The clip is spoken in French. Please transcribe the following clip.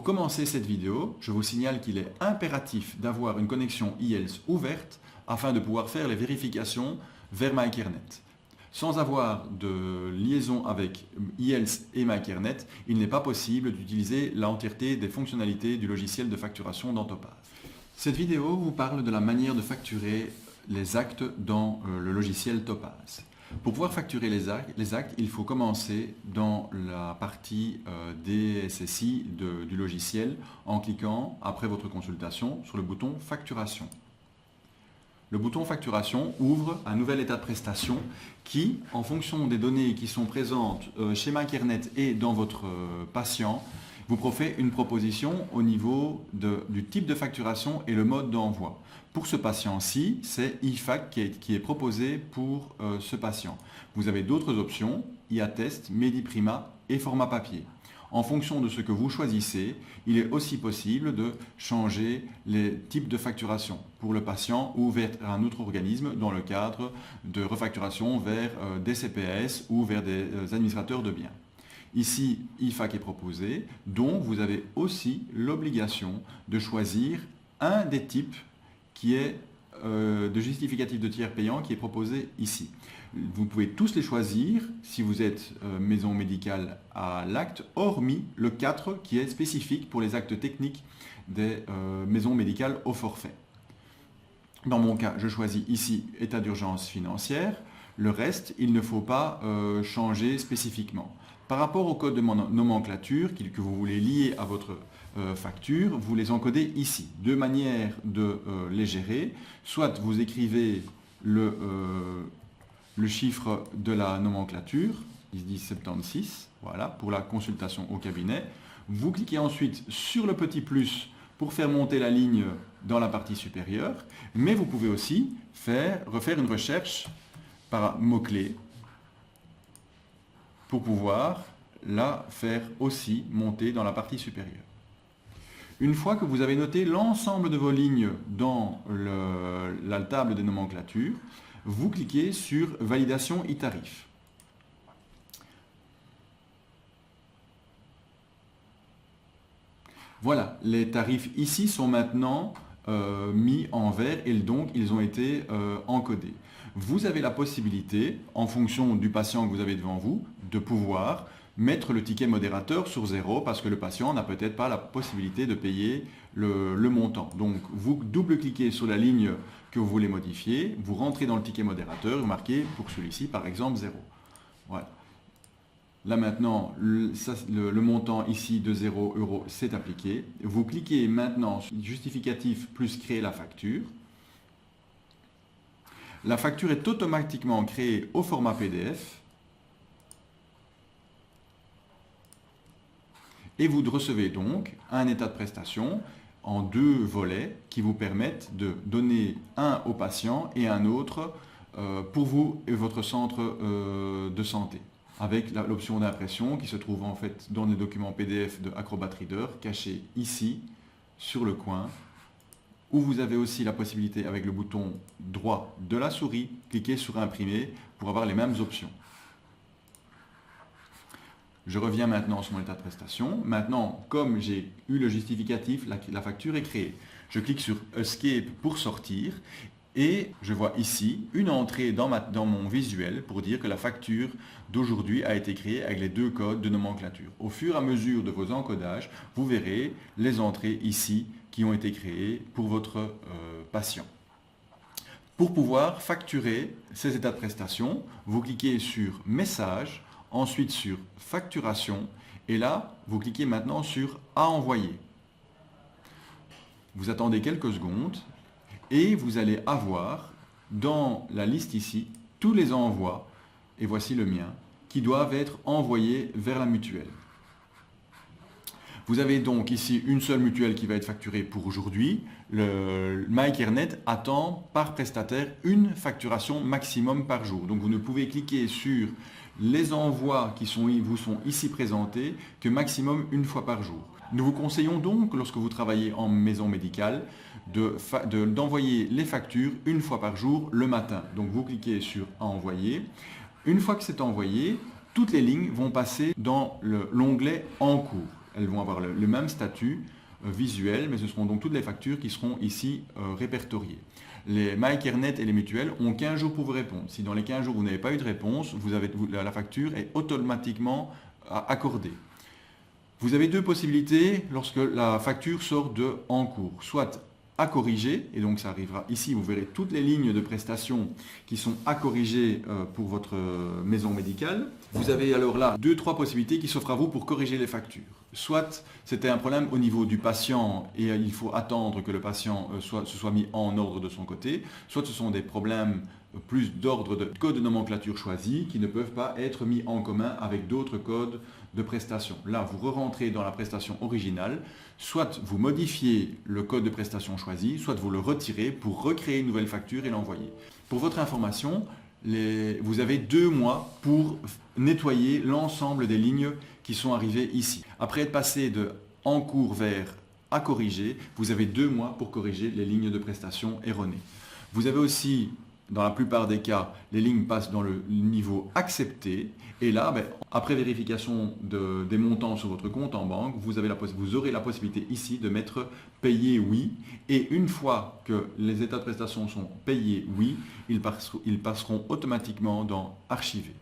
Pour commencer cette vidéo, je vous signale qu'il est impératif d'avoir une connexion IELTS ouverte afin de pouvoir faire les vérifications vers MyKearNet. Sans avoir de liaison avec IELTS et MyKearNet, il n'est pas possible d'utiliser l'entièreté des fonctionnalités du logiciel de facturation dans Topaz. Cette vidéo vous parle de la manière de facturer les actes dans le logiciel Topaz. Pour pouvoir facturer les actes, il faut commencer dans la partie DSSI du logiciel en cliquant, après votre consultation, sur le bouton Facturation. Le bouton Facturation ouvre un nouvel état de prestation qui, en fonction des données qui sont présentes chez MyKearNet et dans votre patient, vous fait une proposition au niveau du type de facturation et le mode d'envoi. Pour ce patient-ci, c'est IFAC qui est proposé pour ce patient. Vous avez d'autres options, IATEST, Mediprima et format papier. En fonction de ce que vous choisissez, il est aussi possible de changer les types de facturation pour le patient ou vers un autre organisme dans le cadre de refacturation vers des CPS ou vers des administrateurs de biens. Ici, IFAC est proposé, donc vous avez aussi l'obligation de choisir un des types qui est de justificatif de tiers payant qui est proposé ici. Vous pouvez tous les choisir si vous êtes maison médicale à l'acte, hormis le 4 qui est spécifique pour les actes techniques des maisons médicales au forfait. Dans mon cas, je choisis ici état d'urgence financière. Le reste, il ne faut pas changer spécifiquement. Par rapport au code de nomenclature que vous voulez lier à votre facture, vous les encodez ici. Deux manières de les gérer. Soit vous écrivez le chiffre de la nomenclature, 1076, voilà, pour la consultation au cabinet. Vous cliquez ensuite sur le petit plus pour faire monter la ligne dans la partie supérieure, mais vous pouvez aussi refaire une recherche par mots-clés pour pouvoir la faire aussi monter dans la partie supérieure. Une fois que vous avez noté l'ensemble de vos lignes dans la table des nomenclatures, vous cliquez sur « Validation e-tarif ». Voilà, les tarifs ici sont maintenant mis en vert et donc ils ont été encodés. Vous avez la possibilité, en fonction du patient que vous avez devant vous, de pouvoir mettre le ticket modérateur sur 0 parce que le patient n'a peut-être pas la possibilité de payer le montant. Donc vous double-cliquez sur la ligne que vous voulez modifier, vous rentrez dans le ticket modérateur et vous marquez pour celui-ci par exemple 0. Voilà. Là maintenant, le montant ici de 0 € c'est appliqué. Vous cliquez maintenant sur justificatif plus créer la facture. La facture est automatiquement créée au format PDF. Et vous recevez donc un état de prestation en deux volets qui vous permettent de donner un au patient et un autre pour vous et votre centre de santé, avec l'option d'impression qui se trouve en fait dans les documents PDF de Acrobat Reader, cachés ici sur le coin, où vous avez aussi la possibilité avec le bouton droit de la souris, cliquer sur imprimer pour avoir les mêmes options. Je reviens maintenant sur mon état de prestation. Maintenant, comme j'ai eu le justificatif, la facture est créée. Je clique sur Escape pour sortir et je vois ici une entrée dans mon visuel pour dire que la facture d'aujourd'hui a été créée avec les deux codes de nomenclature. Au fur et à mesure de vos encodages, vous verrez les entrées ici qui ont été créées pour votre patient. Pour pouvoir facturer ces états de prestation, vous cliquez sur Message, ensuite sur Facturation, et là, vous cliquez maintenant sur À envoyer. Vous attendez quelques secondes, et vous allez avoir, dans la liste ici, tous les envois, et voici le mien, qui doivent être envoyés vers la mutuelle. Vous avez donc ici une seule mutuelle qui va être facturée pour aujourd'hui. Le MyKearNet attend par prestataire une facturation maximum par jour. Donc vous ne pouvez cliquer sur les envois qui vous sont ici présentés que maximum une fois par jour. Nous vous conseillons donc, lorsque vous travaillez en maison médicale, d'envoyer les factures une fois par jour le matin. Donc vous cliquez sur « Envoyer ». Une fois que c'est envoyé, toutes les lignes vont passer dans l'onglet « En cours ». elles vont avoir le même statut visuel, mais ce seront donc toutes les factures qui seront ici répertoriées. Les MyCareNet et les mutuelles ont 15 jours pour vous répondre. Si dans les 15 jours vous n'avez pas eu de réponse, la facture est automatiquement accordée. Vous avez deux possibilités lorsque la facture sort de en cours. Soit à corriger, et donc ça arrivera ici, vous verrez toutes les lignes de prestations qui sont à corriger pour votre maison médicale. Vous avez alors là 2-3 possibilités qui s'offrent à vous pour corriger les factures. Soit c'était un problème au niveau du patient et il faut attendre que le patient se soit mis en ordre de son côté, soit ce sont des problèmes plus d'ordre de code de nomenclature choisi qui ne peuvent pas être mis en commun avec d'autres codes de prestation. Là, vous re-rentrez dans la prestation originale, soit vous modifiez le code de prestation choisi, soit vous le retirez pour recréer une nouvelle facture et l'envoyer. Pour votre information, vous avez 2 mois pour nettoyer l'ensemble des lignes qui sont arrivées ici. Après être passé de en cours vers à corriger, vous avez 2 mois pour corriger les lignes de prestation erronées. Vous avez aussi, dans la plupart des cas, les lignes passent dans le niveau accepté. Et là, après vérification des montants sur votre compte en banque, vous aurez la possibilité ici de mettre payer oui. Et une fois que les états de prestation sont payés oui, ils passeront automatiquement dans archiver.